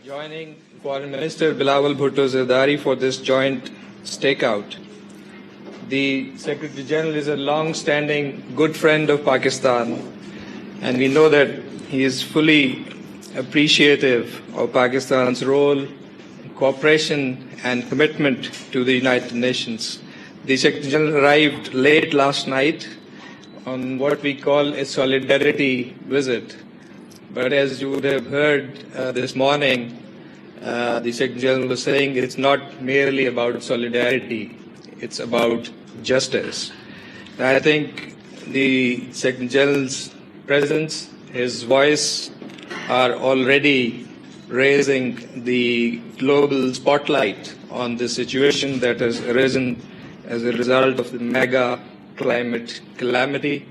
joining Foreign Minister Bilawal Bhutto Zardari for this joint stakeout. The Secretary General is a long-standing good friend of Pakistan, and we know that he is fully appreciative of Pakistan's role, cooperation and commitment to the United Nations. The Secretary General arrived late last night on what we call a solidarity visit. But as you would have heard this morning, the Secretary General was saying it's not merely about solidarity, it's about justice. I think the Secretary General's presence, his voice are already raising the global spotlight on the situation that has arisen as a result of the mega climate calamity.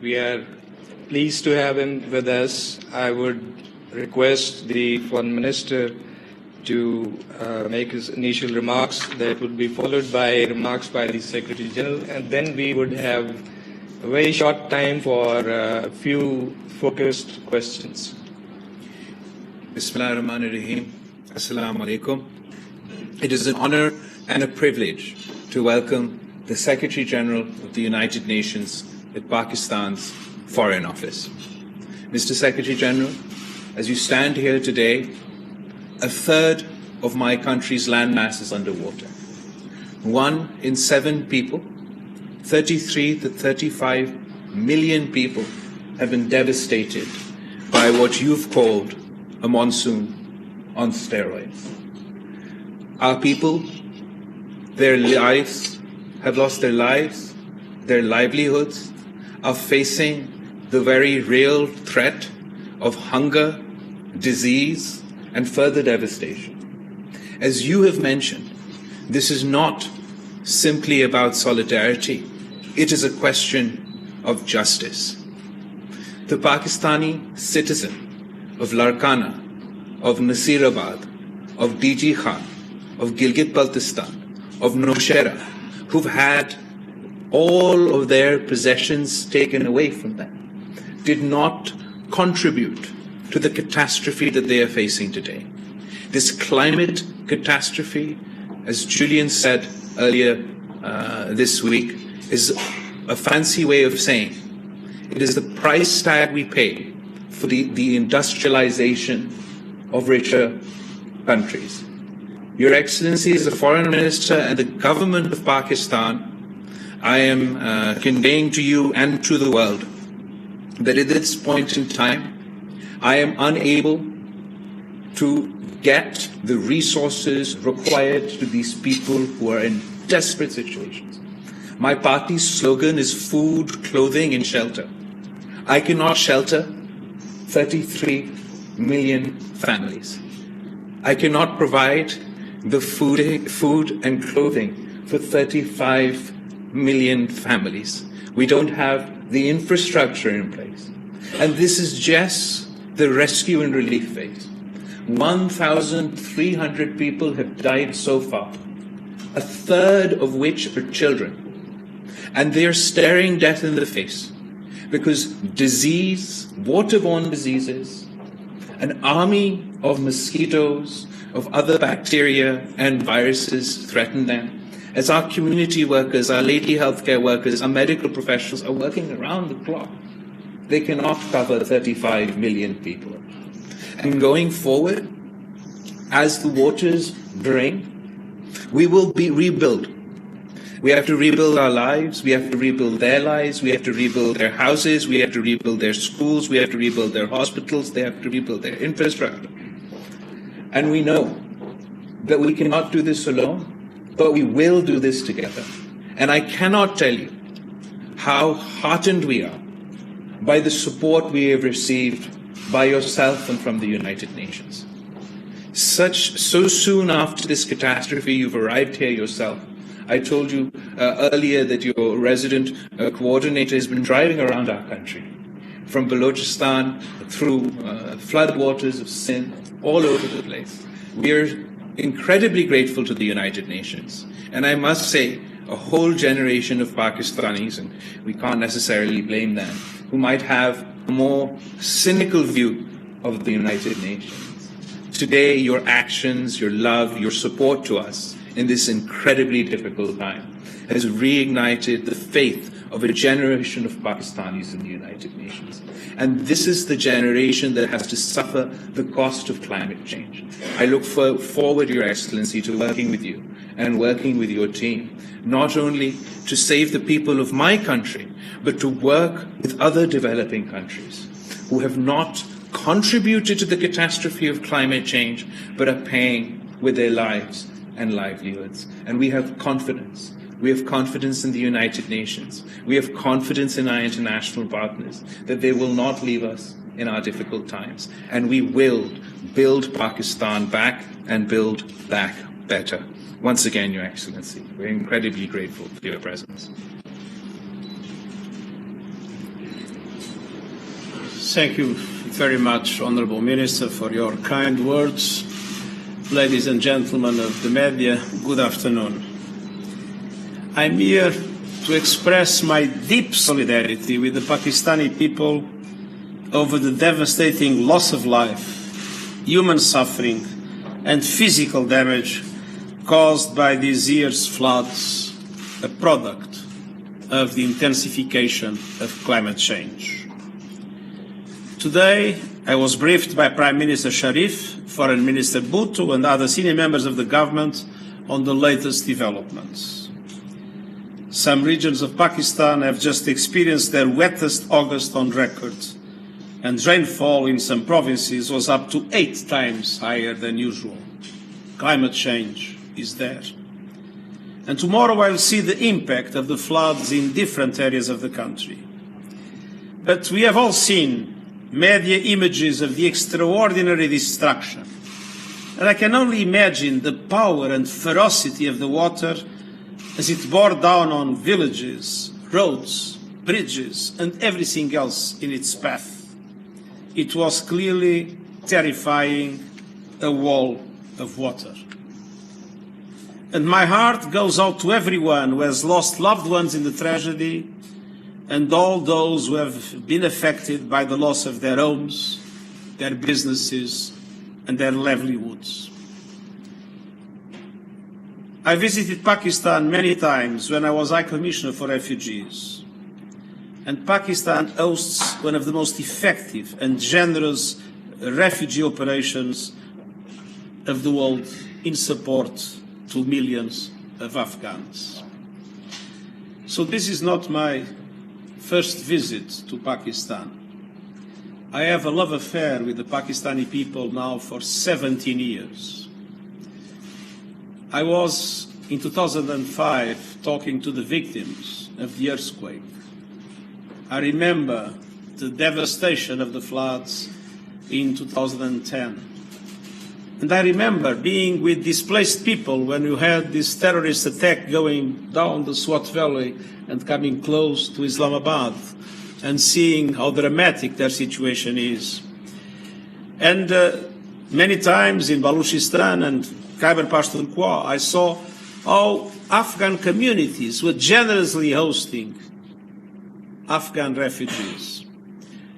We are pleased to have him with us. I would request the Foreign Minister to make his initial remarks. That would be followed by remarks by the Secretary General, and then we would have a very short time for a few focused questions. Bismillahirrahmanirrahim. Assalamu alaikum. It is an honor and a privilege to welcome the Secretary General of the United Nations at Pakistan's Foreign Office. Mr. Secretary General, as you stand here today, a third of my country's landmass is underwater. 1 in 7 people, 33 to 35 million people have been devastated by what you've called a monsoon on steroids. Our people, their lives, have lost their lives, their livelihoods, are facing the very real threat of hunger, disease, and further devastation. As you have mentioned, this is not simply about solidarity. It is a question of justice. The Pakistani citizen of Larkana, of Nasirabad, of DG Khan, of Gilgit-Baltistan, of Nowshera, who've had all of their possessions taken away from them, did not contribute to the catastrophe that they are facing today. This climate catastrophe, as Julian said earlier this week, is a fancy way of saying it is the price tag we pay for the industrialization of richer countries. Your Excellency, as the Foreign Minister and the government of Pakistan, I am conveying to you and to the world that at this point in time, I am unable to get the resources required to these people who are in desperate situations. My party's slogan is food, clothing, and shelter. I cannot shelter 33 million families. I cannot provide the food and clothing for 35 million families. We don't have the infrastructure in place. And this is just the rescue and relief phase. 1,300 people have died so far, a third of which are children. And they are staring death in the face because disease, waterborne diseases, an army of mosquitoes, of other bacteria and viruses threaten them. As our community workers, our lady healthcare workers, our medical professionals are working around the clock, they cannot cover 35 million people. And going forward, as the waters drain, we will rebuild. We have to rebuild our lives, we have to rebuild their lives, we have to rebuild their houses, we have to rebuild their schools, we have to rebuild their hospitals, they have to rebuild their infrastructure. And we know that we cannot do this alone, but we will do this together. And I cannot tell you how heartened we are by the support we have received by yourself and from the United Nations. So soon after this catastrophe, you've arrived here yourself. I told you earlier that your resident coordinator has been driving around our country, from Balochistan through floodwaters of Sindh, all over the place. We are incredibly grateful to the United Nations. And I must say, a whole generation of Pakistanis, and we can't necessarily blame them, who might have a more cynical view of the United Nations. Today, your actions, your love, your support to us in this incredibly difficult time has reignited the faith of a generation of Pakistanis in the United Nations. And this is the generation that has to suffer the cost of climate change. I look forward, Your Excellency, to working with you and working with your team, not only to save the people of my country, but to work with other developing countries who have not contributed to the catastrophe of climate change, but are paying with their lives and livelihoods. And we have confidence. We have confidence in the United Nations. We have confidence in our international partners that they will not leave us in our difficult times. And we will build Pakistan back and build back better. Once again, Your Excellency, we're incredibly grateful for your presence. Thank you very much, Honourable Minister, for your kind words. Ladies and gentlemen of the media, good afternoon. I'm here to express my deep solidarity with the Pakistani people over the devastating loss of life, human suffering, and physical damage caused by this year's floods, a product of the intensification of climate change. Today, I was briefed by Prime Minister Sharif, Foreign Minister Bhutto, and other senior members of the government on the latest developments. Some regions of Pakistan have just experienced their wettest August on record, and rainfall in some provinces was up to 8 times higher than usual. Climate change is there. And tomorrow I'll see the impact of the floods in different areas of the country. But we have all seen media images of the extraordinary destruction, and I can only imagine the power and ferocity of the water as it bore down on villages, roads, bridges, and everything else in its path. It was clearly terrifying, a wall of water. And my heart goes out to everyone who has lost loved ones in the tragedy, and all those who have been affected by the loss of their homes, their businesses, and their livelihoods. I visited Pakistan many times when I was High Commissioner for Refugees. And Pakistan hosts one of the most effective and generous refugee operations of the world in support to millions of Afghans. So this is not my first visit to Pakistan. I have a love affair with the Pakistani people now for 17 years. I was, in 2005, talking to the victims of the earthquake. I remember the devastation of the floods in 2010. And I remember being with displaced people when you had this terrorist attack going down the Swat Valley and coming close to Islamabad, and seeing how dramatic their situation is. And many times in Baluchistan and Khyber Pakhtunkhwa, I saw how Afghan communities were generously hosting Afghan refugees.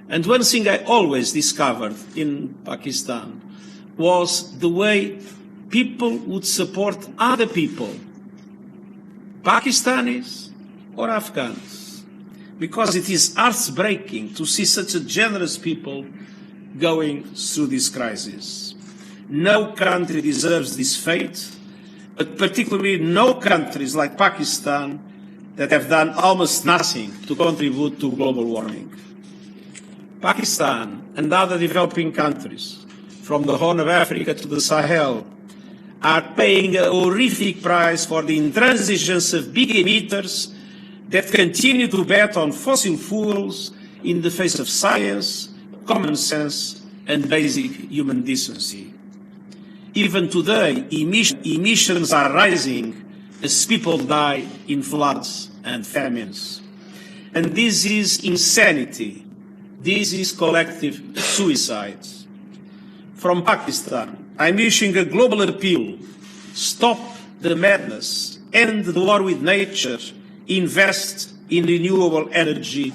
And one thing I always discovered in Pakistan was the way people would support other people, Pakistanis or Afghans, because it is heartbreaking to see such a generous people going through this crisis. No country deserves this fate, but particularly no countries like Pakistan that have done almost nothing to contribute to global warming. Pakistan and other developing countries, from the Horn of Africa to the Sahel, are paying a horrific price for the intransigence of big emitters that continue to bet on fossil fuels in the face of science, common sense, and basic human decency. Even today, emissions are rising as people die in floods and famines. And this is insanity. This is collective suicide. From Pakistan, I'm issuing a global appeal. Stop the madness, end the war with nature, invest in renewable energy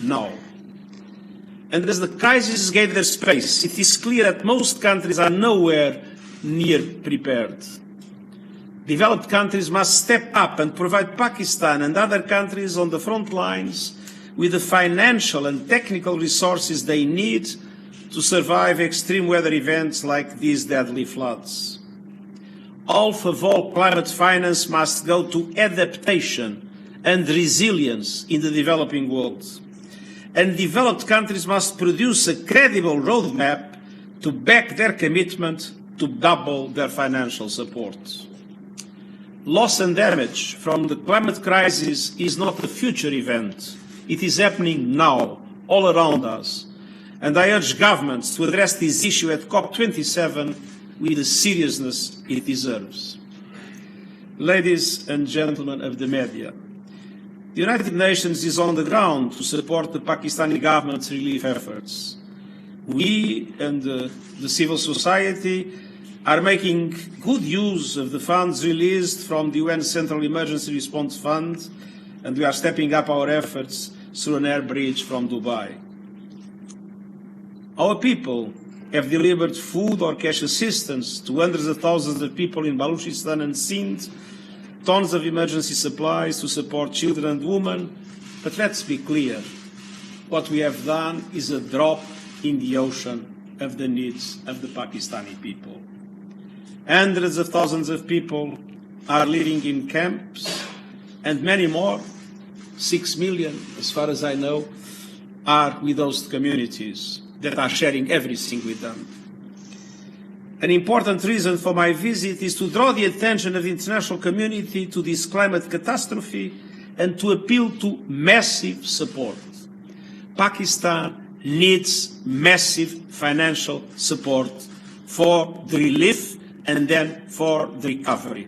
now. And as the crisis gathers pace, it is clear that most countries are nowhere near prepared. Developed countries must step up and provide Pakistan and other countries on the front lines with the financial and technical resources they need to survive extreme weather events like these deadly floods. Half of all climate finance must go to adaptation and resilience in the developing world. And developed countries must produce a credible roadmap to back their commitment to double their financial support. Loss and damage from the climate crisis is not a future event. It is happening now, all around us. And I urge governments to address this issue at COP27 with the seriousness it deserves. Ladies and gentlemen of the media, the United Nations is on the ground to support the Pakistani government's relief efforts. We and the civil society are making good use of the funds released from the UN Central Emergency Response Fund, and we are stepping up our efforts through an air bridge from Dubai. Our people have delivered food or cash assistance to hundreds of thousands of people in Balochistan and Sindh, tons of emergency supplies to support children and women. But let's be clear, what we have done is a drop in the ocean of the needs of the Pakistani people. Hundreds of thousands of people are living in camps, and many more, 6 million, as far as I know, are with host communities that are sharing everything with them. An important reason for my visit is to draw the attention of the international community to this climate catastrophe and to appeal to massive support. Pakistan needs massive financial support for the relief and then for the recovery.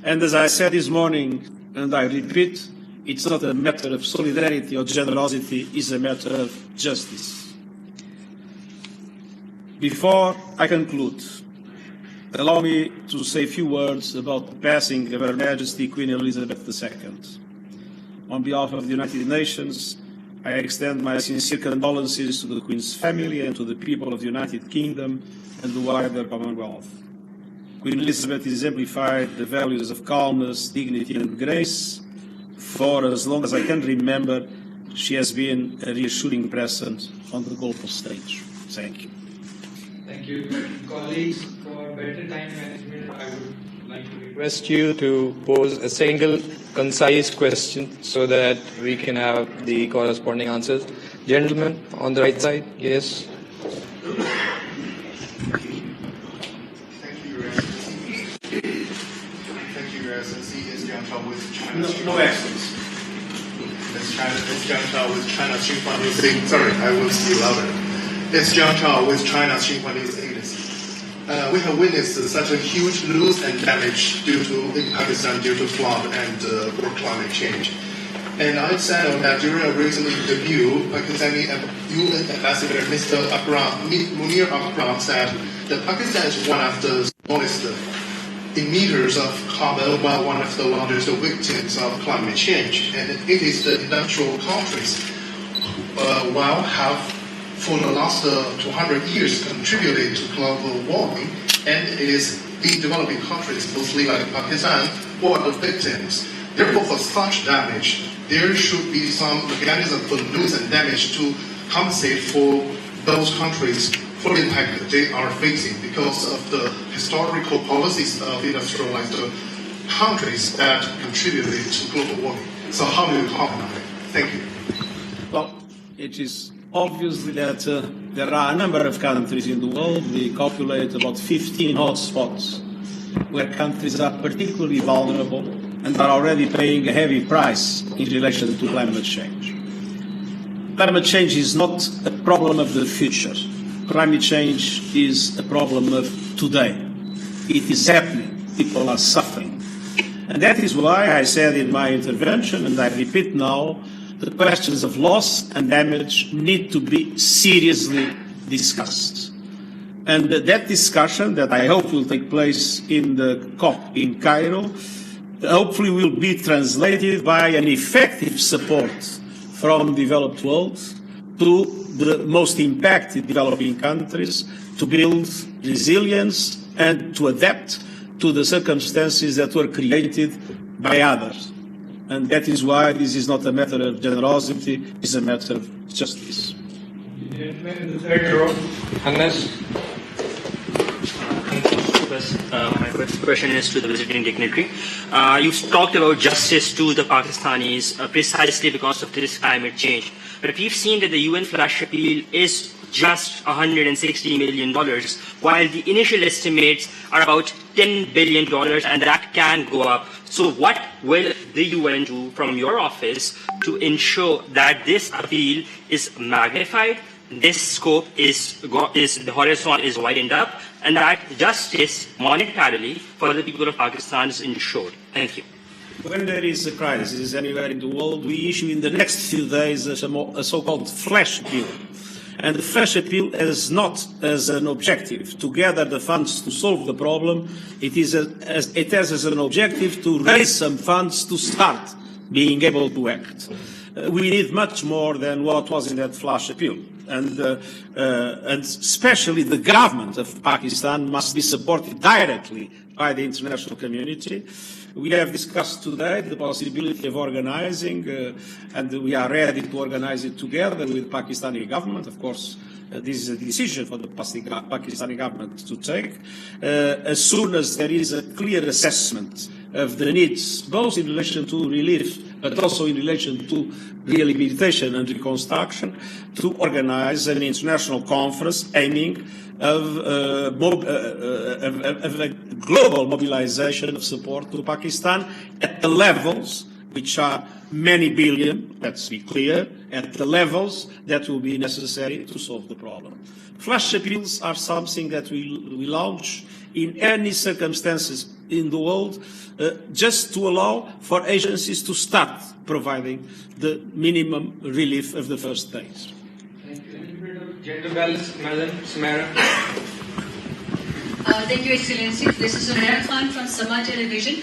And as I said this morning, and I repeat, it's not a matter of solidarity or generosity, it's a matter of justice. Before I conclude, allow me to say a few words about the passing of Her Majesty Queen Elizabeth II. On behalf of the United Nations, I extend my sincere condolences to the Queen's family and to the people of the United Kingdom and the wider Commonwealth. Queen Elizabeth exemplified the values of calmness, dignity and grace. For as long as I can remember, she has been a reassuring presence on the global stage. Thank you. Thank you, colleagues. For better time management, I would like to request you to pose a single, concise question so that we can have the corresponding answers. Gentlemen, on the right side, yes. No accents. It's John Chao with China's Xinhua News Agency. Sorry, I will speak louder. It's John Chao with China's Xinhua News Agency. We have witnessed such a huge loss and damage in Pakistan due to flood and world climate change. And I said that during a recent interview, Pakistani UN Ambassador Mr. Munir Akram said that Pakistan is one of the smallest emitters of carbon, while one of the largest victims of climate change. And it is the industrial countries, while have for the last 200 years contributed to global warming, and it is the developing countries, mostly like Pakistan, who are the victims. Therefore, for such damage, there should be some mechanism for loss and damage to compensate for those countries for the impact that they are facing because of the historical policies of industrialized countries that contributed to global warming. So how do you comment on it? Thank you. Well, it is obviously that there are a number of countries in the world. We calculate about 15 hotspots where countries are particularly vulnerable and are already paying a heavy price in relation to climate change. Climate change is not a problem of the future. Climate change is a problem of today. It is happening. People are suffering. And that is why I said in my intervention, and I repeat now, the questions of loss and damage need to be seriously discussed. And that discussion that I hope will take place in the COP in Cairo, hopefully will be translated by an effective support from the developed world to the most impacted developing countries to build resilience and to adapt to the circumstances that were created by others. And that is why this is not a matter of generosity, it's a matter of justice. In the third row, Hannes. My first question is to the visiting dignitary. You've talked about justice to the Pakistanis precisely because of this climate change. But we've seen that the UN flash appeal is just $160 million, while the initial estimates are about $10 billion, and that can go up. So what will the UN do from your office to ensure that this appeal is magnified, this scope is the horizon is widened up, and that justice monetarily for the people of Pakistan is ensured? Thank you. When there is a crisis anywhere in the world, we issue in the next few days a so-called flash appeal. And the flash appeal has not as an objective to gather the funds to solve the problem. It has as an objective to raise some funds to start being able to act. We need much more than what was in that flash appeal. And especially the government of Pakistan must be supported directly by the international community. We have discussed today the possibility of organizing, and we are ready to organize it together with the Pakistani government. Of course, this is a decision for the Pakistani government to take. As soon as there is a clear assessment of the needs, both in relation to relief, but also in relation to rehabilitation and reconstruction, to organize an international conference aiming of a global mobilization of support to Pakistan at the levels which are many billion, let's be clear, at the levels that will be necessary to solve the problem. Flash appeals are something that we launch in any circumstances in the world, just to allow for agencies to start providing the minimum relief of the first days. Thank you. Gender balance, Madam Samara. Thank you, Excellency. This is Zohair Khan from Sama Television.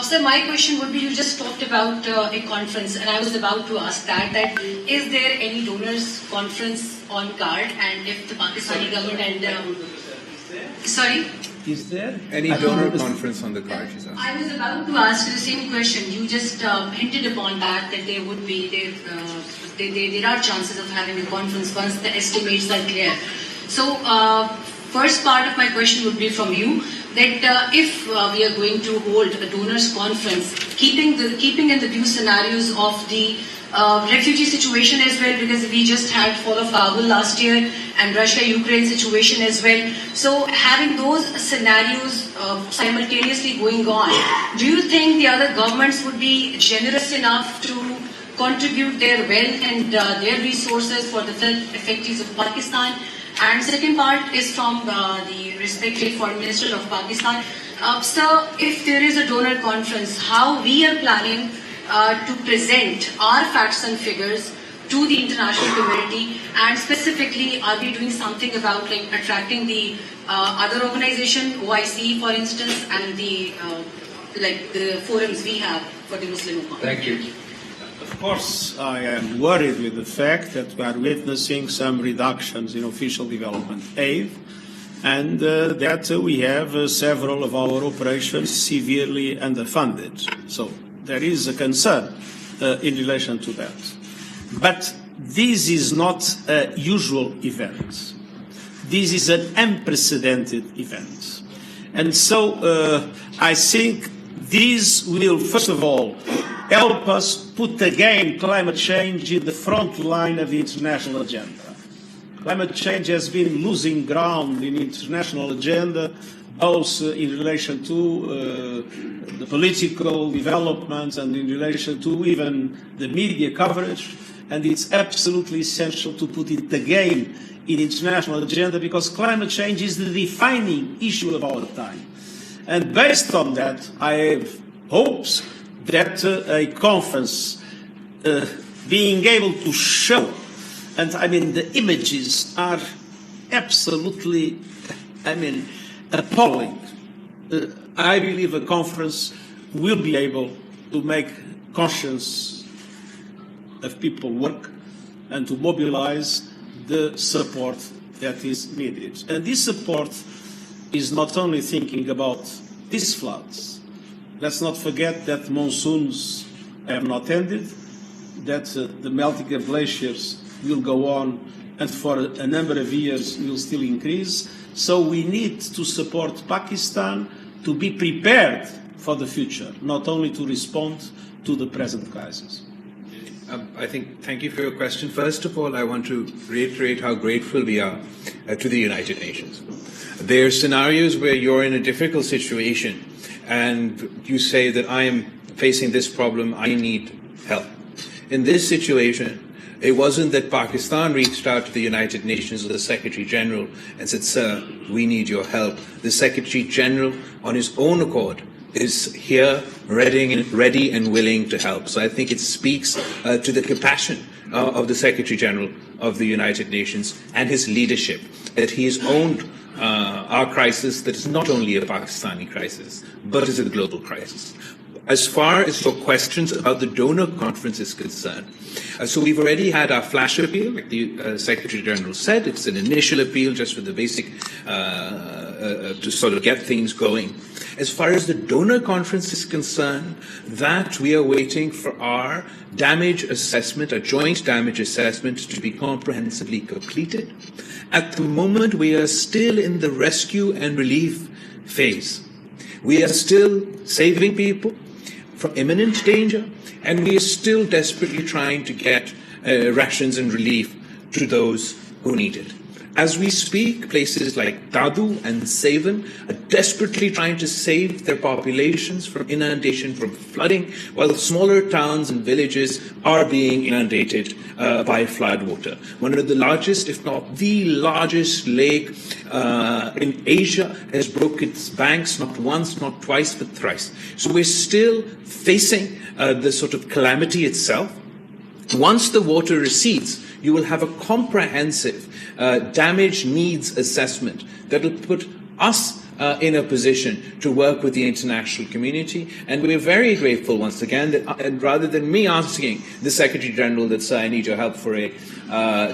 Sir, my question would be, you just talked about a conference, and I was about to ask that is there any donors conference on card, and if the Pakistani government and... sorry? Is there any donor conference on the card? I was about to ask the same question. You just hinted upon that there would be, there are chances of having a conference once the estimates are clear. So, first part of my question would be from you, that if we are going to hold a donors conference, keeping in the view scenarios of the refugee situation as well, because we just had fall of Kabul last year and Russia-Ukraine situation as well. So having those scenarios simultaneously going on, do you think the other governments would be generous enough to contribute their wealth and their resources for the effectives of Pakistan? And second part is from the respected Foreign Minister of Pakistan. Sir, if there is a donor conference, how we are planning to present our facts and figures to the international community, and specifically, are we doing something about like attracting the other organization, OIC, for instance, and the the forums we have for the Muslim Ummah? Thank you. Of course, I am worried with the fact that we are witnessing some reductions in official development aid, and that we have several of our operations severely underfunded. So there is a concern in relation to that. But this is not a usual event. This is an unprecedented event. And so I think this will, first of all, help us put again climate change in the front line of the international agenda. Climate change has been losing ground in the international agenda, both in relation to the political developments and in relation to even the media coverage. And it's absolutely essential to put it again in the international agenda, because climate change is the defining issue of our time. And based on that, I have hopes that a conference being able to show, and I mean the images are absolutely, appalling. I believe a conference will be able to make conscience of people work and to mobilize the support that is needed. And this support is not only thinking about these floods. Let's not forget that monsoons have not ended, that the melting of glaciers will go on and for a number of years will still increase. So we need to support Pakistan to be prepared for the future, not only to respond to the present crisis. Thank you for your question. First of all, I want to reiterate how grateful we are to the United Nations. There are scenarios where you're in a difficult situation and you say that I am facing this problem, I need help. In this situation, it wasn't that Pakistan reached out to the United Nations or the Secretary General and said, sir, we need your help. The Secretary General, on his own accord, is here, ready and willing to help. So I think it speaks to the compassion of the Secretary General of the United Nations and his leadership, that he has owned our crisis that is not only a Pakistani crisis, but is a global crisis. As far as your questions about the donor conference is concerned, so we've already had our flash appeal, like the Secretary General said. It's an initial appeal just for the basic, to sort of get things going. As far as the donor conference is concerned, that we are waiting for our damage assessment, a joint damage assessment, to be comprehensively completed. At the moment, we are still in the rescue and relief phase. We are still saving people from imminent danger, and we are still desperately trying to get rations and relief to those who need it. As we speak, places like Dadu and Sevan are desperately trying to save their populations from inundation, from flooding, while smaller towns and villages are being inundated by floodwater. One of the largest, if not the largest lake in Asia has broken its banks not once, not twice, but thrice. So we're still facing the sort of calamity itself. Once the water recedes, you will have a comprehensive damage needs assessment that will put us in a position to work with the international community. And we're very grateful once again that and rather than me asking the Secretary General that, sir, I need your help for a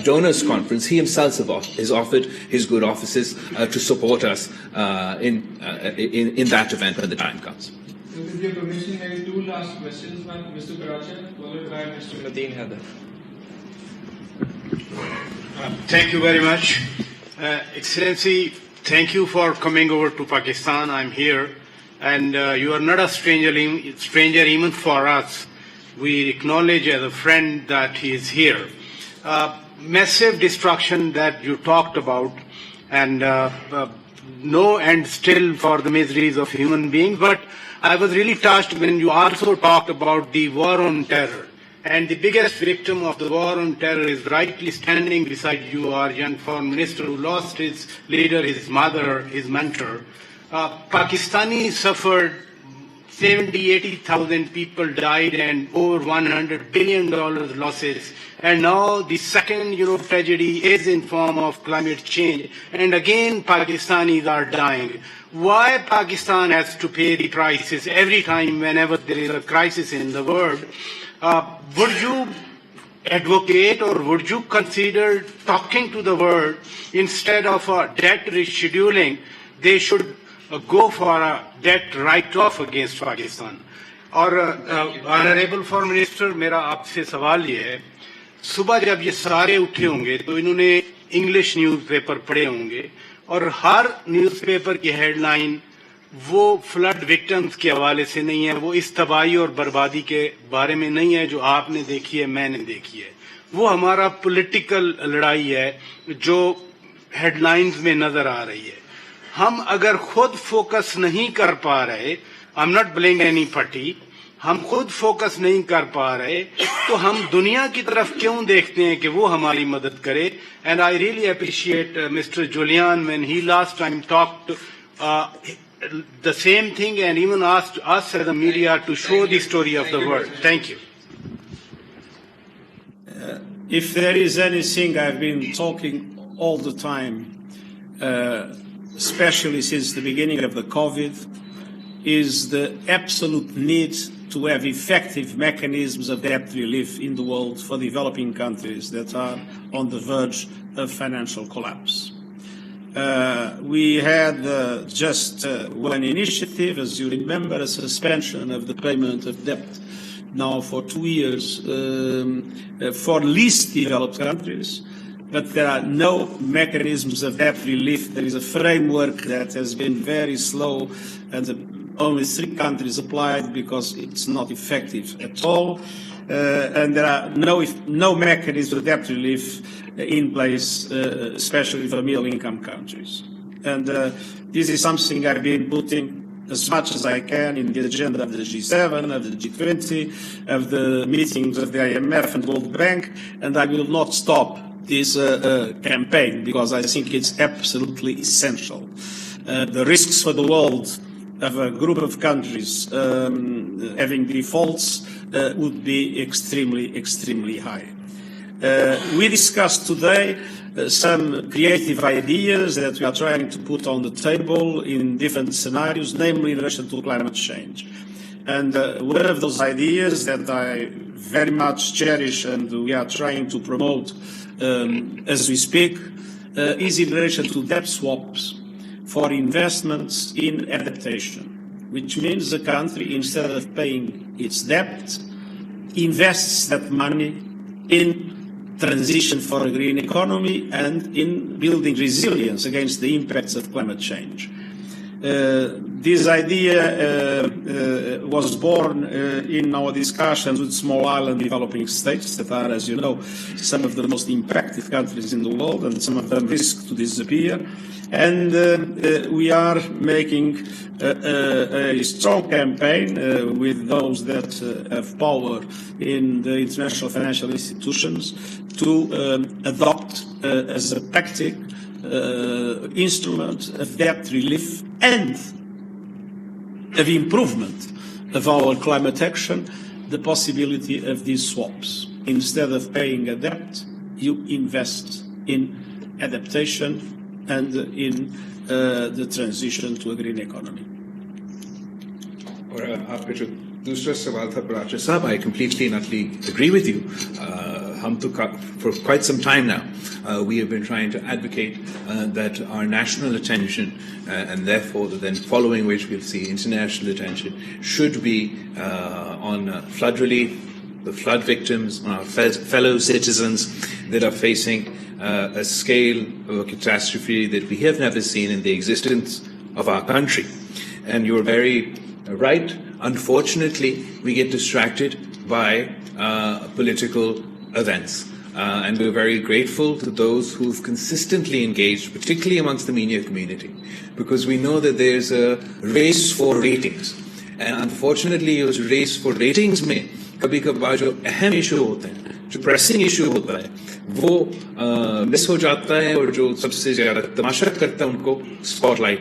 donors conference, he himself has offered his good offices to support us in that event when the time comes. So with your permission, I have two last questions. One, Mr. Paracha, followed by Mr. Nadine Heather. Thank you very much. Excellency, thank you for coming over to Pakistan. I'm here. And you are not a stranger even for us. We acknowledge as a friend that he is here. Massive destruction that you talked about, and no end still for the miseries of human beings. But I was really touched when you also talked about the war on terror. And the biggest victim of the war on terror is rightly standing beside you, our young foreign minister who lost his leader, his mother, his mentor. Pakistanis suffered, 80,000 people died, and over $100 billion losses. And now the second, tragedy is in form of climate change. And again, Pakistanis are dying. Why Pakistan has to pay the prices every time whenever there is a crisis in the world? Would you advocate or would you consider talking to the world instead of a debt rescheduling? They should go for a debt write-off against Pakistan. और honourable foreign minister, मेरा आपसे सवाल ये है, सुबह जब ये सारे उठे होंगे तो इन्होंने इंग्लिश न्यूज़पेपर पढ़े होंगे और हर न्यूज़पेपर की हेडलाइन वो फ्लड विक्टिम्स के हवाले से नहीं है, वो इस तबाही और बर्बादी के बारे में नहीं है जो आपने देखी है, मैंने देखी है. वो हमारा पॉलिटिकल लड़ाई है जो हेडलाइंस में नजर आ रही है. हम अगर खुद फोकस नहीं कर पा रहे, I am not blaming any party, हम खुद फोकस नहीं कर पा रहे तो हम दुनिया की तरफ क्यों देखते हैं कि वो हमारी मदद करे. And I really appreciate mister Julian when he last time talked the same thing and even asked us as the media to show the story of the world. Thank you. If there is anything I've been talking all the time, especially since the beginning of the COVID, is the absolute need to have effective mechanisms of debt relief in the world for developing countries that are on the verge of financial collapse. We had just one initiative, as you remember, a suspension of the payment of debt now for 2 years for least developed countries, but there are no mechanisms of debt relief. There is a framework that has been very slow, and only 3 countries applied because it's not effective at all. And there are no mechanism of debt relief in place, especially for middle-income countries. And this is something I've been putting as much as I can in the agenda of the G7, of the G20, of the meetings of the IMF and World Bank, and I will not stop this campaign because I think it's absolutely essential. The risks for the world of a group of countries having defaults would be extremely, extremely high. We discussed today some creative ideas that we are trying to put on the table in different scenarios, namely in relation to climate change. And one of those ideas that I very much cherish and we are trying to promote as we speak is in relation to debt swaps for investments in adaptation, which means the country, instead of paying its debt, invests that money in transition for a green economy and in building resilience against the impacts of climate change. This idea was born in our discussions with small island developing states that are, as you know, some of the most impacted countries in the world, and some of them risk to disappear. And we are making a strong campaign with those that have power in the international financial institutions to adopt as a tactic instrument of debt relief and of improvement of our climate action, the possibility of these swaps. Instead of paying a debt, you invest in adaptation and in the transition to a green economy. और आपका जो दूसरा सवाल था पराचा साहब, I completely and utterly agree with you. For quite some time now, we have been trying to advocate that our national attention, and therefore then following which we'll see international attention, should be on flood relief, the flood victims, on our fellow citizens that are facing a scale of a catastrophe that we have never seen in the existence of our country. And you're very right. Unfortunately, we get distracted by political events. And we're very grateful to those who've consistently engaged, particularly amongst the media community, because we know that there's a race for ratings. And unfortunately, उस race for ratings में कभी-कभार जो अहम issue होते हैं, जो pressing issue होता है, वो miss हो जाता है, और जो सबसे ज़्यादा तमाशा करता है उनको spotlight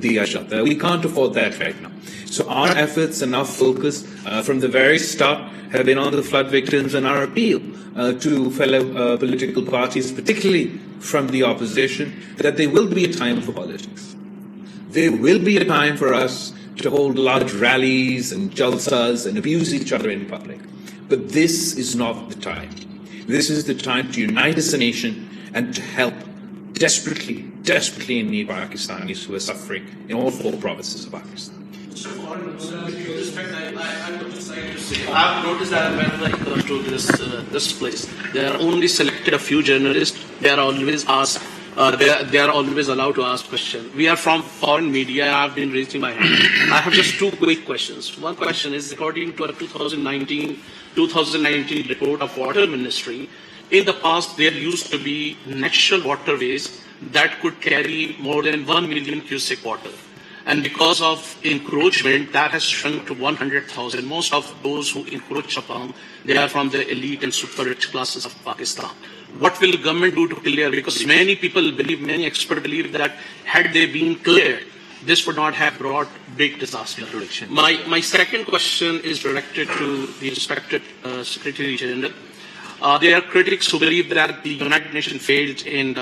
दिया जाता है. We can't afford that right now. So our efforts and our focus from the very start have been on the flood victims, and our appeal to fellow political parties, particularly from the opposition, that there will be a time for politics. There will be a time for us to hold large rallies and jalsas and abuse each other in public. But this is not the time. This is the time to unite as a nation and to help desperately, desperately in need Pakistanis who are suffering in all 4 provinces of Pakistan. I've noticed that when I come to this place, there are only selected a few journalists. They are always asked. They are always allowed to ask questions. We are from foreign media. I've been raising my hand. I have just 2 quick questions. One question is, according to a 2019 report of Water Ministry, in the past there used to be natural waterways that could carry more than 1 million cubic water. And because of encroachment, that has shrunk to 100,000. Most of those who encroach upon, they are from the elite and super rich classes of Pakistan. What will the government do to clear? Because many people believe, many experts believe that had they been cleared, this would not have brought big disaster. My second question is directed to the respected Secretary General. There are critics who believe that the United Nations failed in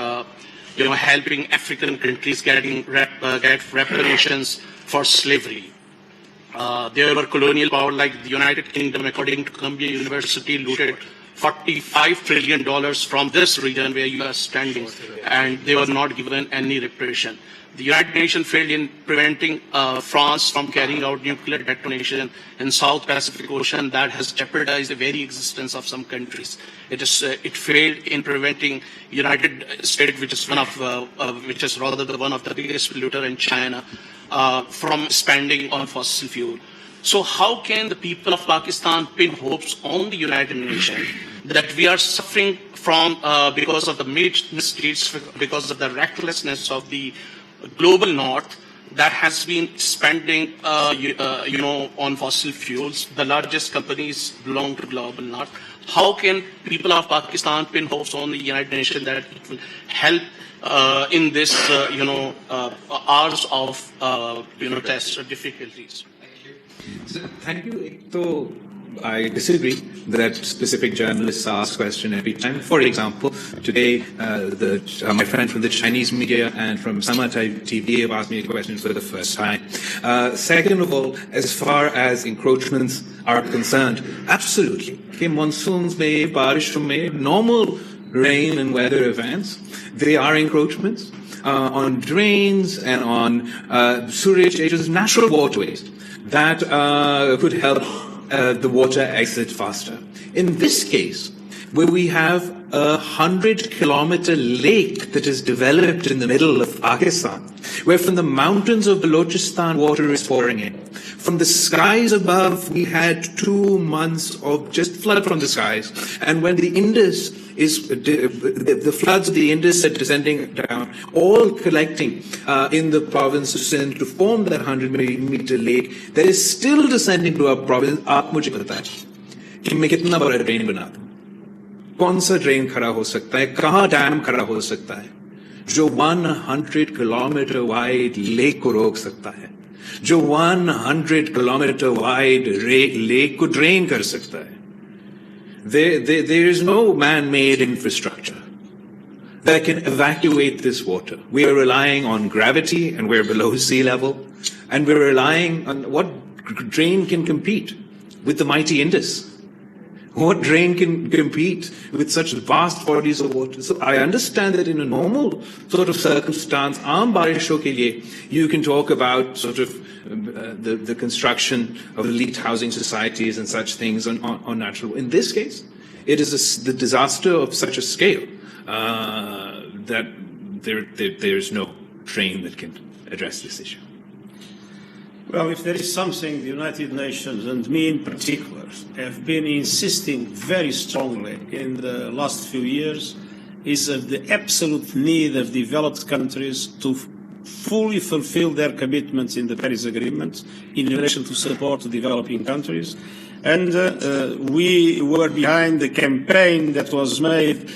helping African countries get reparations for slavery. there were colonial power like the United Kingdom, according to Columbia University, looted $45 trillion from this region where you are standing, and they were not given any reparation. The United Nations failed in preventing France from carrying out nuclear detonation in South Pacific Ocean that has jeopardized the very existence of some countries. It failed in preventing United States, which is rather one of the biggest polluter in China, from spending on fossil fuel. So how can the people of Pakistan pin hopes on the United Nations that we are suffering from because of the misdeeds, because of the recklessness of the global north that has been spending, on fossil fuels? The largest companies belong to global north. How can people of Pakistan pin hopes on the United Nations that it will help in this, hours of, tests or difficulties? So, thank you. So, I disagree that specific journalists ask questions every time. For example, today, my friend from the Chinese media and from Sawal Hai TV have asked me a question for the first time. Second of all, as far as encroachments are concerned, absolutely. Okay, monsoons may, barishoon may, normal rain and weather events, they are encroachments on drains and on sewage agents, natural waterways that could help the water exit faster. In this case, where we have a 100-kilometer lake that is developed in the middle of Pakistan, where from the mountains of Balochistan water is pouring in. From the skies above, we had 2 months of just flood from the skies. And when the Indus the floods of the Indus are descending down, all collecting in the province of Sindh to form that 100-meter lake that is still descending to our province. आप मुझे बताएं कि मैं कितना बड़ा drain बना दूं? कौन सा ड्रेन खड़ा हो सकता है? कहाँ डैम खड़ा हो सकता है जो 100 किलोमीटर वाइड लेक को रोक सकता है, जो 100 किलोमीटर वाइड लेक को ड्रेन कर सकता है? There is no man-made infrastructure that can evacuate this water. We are relying on gravity, and we're below sea level, and we're relying on what drain can compete with the mighty Indus. What drain can compete with such vast bodies of water? So I understand that in a normal sort of circumstance, aam barishon ke liye, you can talk about sort of the construction of elite housing societies and such things on natural. In this case, it is the disaster of such a scale that there is no drain that can address this issue. Well, if there is something the United Nations, and me in particular, have been insisting very strongly in the last few years, is of the absolute need of developed countries to fully fulfill their commitments in the Paris Agreement in relation to support to developing countries. And we were behind the campaign that was made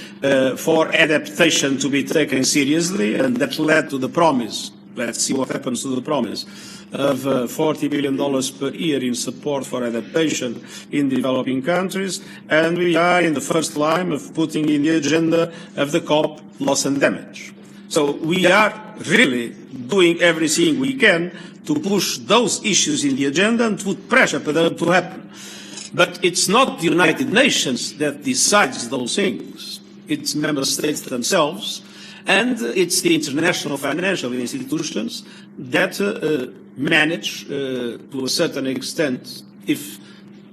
for adaptation to be taken seriously, and that led to the promise. Let's see what happens to the promise of $40 billion per year in support for adaptation in developing countries. And we are in the first line of putting in the agenda of the COP loss and damage. So we are really doing everything we can to push those issues in the agenda and put pressure for them to happen. But it's not the United Nations that decides those things. It's member states themselves. And it's the international financial institutions that manage, to a certain extent, if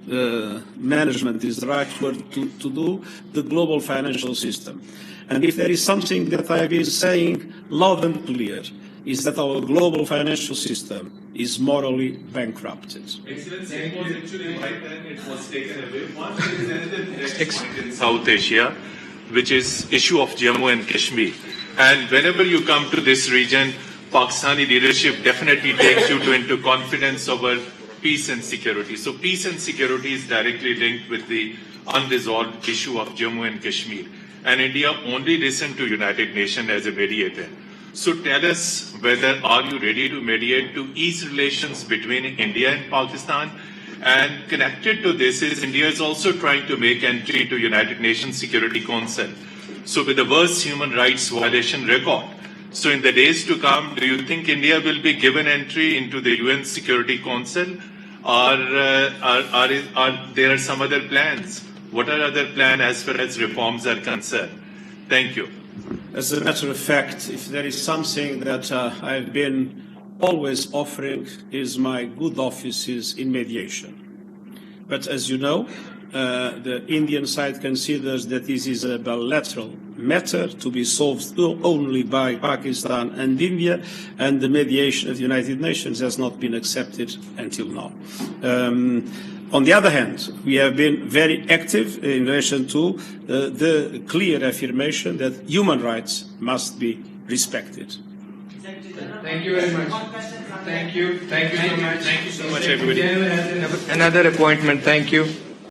management is the right word to do, the global financial system. And if there is something that I've been saying loud and clear, is that our global financial system is morally bankrupted. Excellency, it was actually right then it was taken away. One is in South Asia, which is issue of Jammu and Kashmir. And whenever you come to this region, Pakistani leadership definitely takes you into confidence over peace and security. So peace and security is directly linked with the unresolved issue of Jammu and Kashmir. And India only listened to United Nations as a mediator. So tell us whether are you ready to mediate to ease relations between India and Pakistan? And connected to this is India is also trying to make entry to United Nations Security Council. So with the worst human rights violation record, so in the days to come, do you think India will be given entry into the UN Security Council? or there are some other plans? What are other plans as far as reforms are concerned? Thank you. As a matter of fact, if there is something that I've been always offering is my good offices in mediation. But as you know, the Indian side considers that this is a bilateral matter to be solved only by Pakistan and India, and the mediation of the United Nations has not been accepted until now. On the other hand, we have been very active in relation to the clear affirmation that human rights must be respected. Thank you very much. Thank you. Thank you so much. Thank you so much, everybody. Another appointment. Thank you.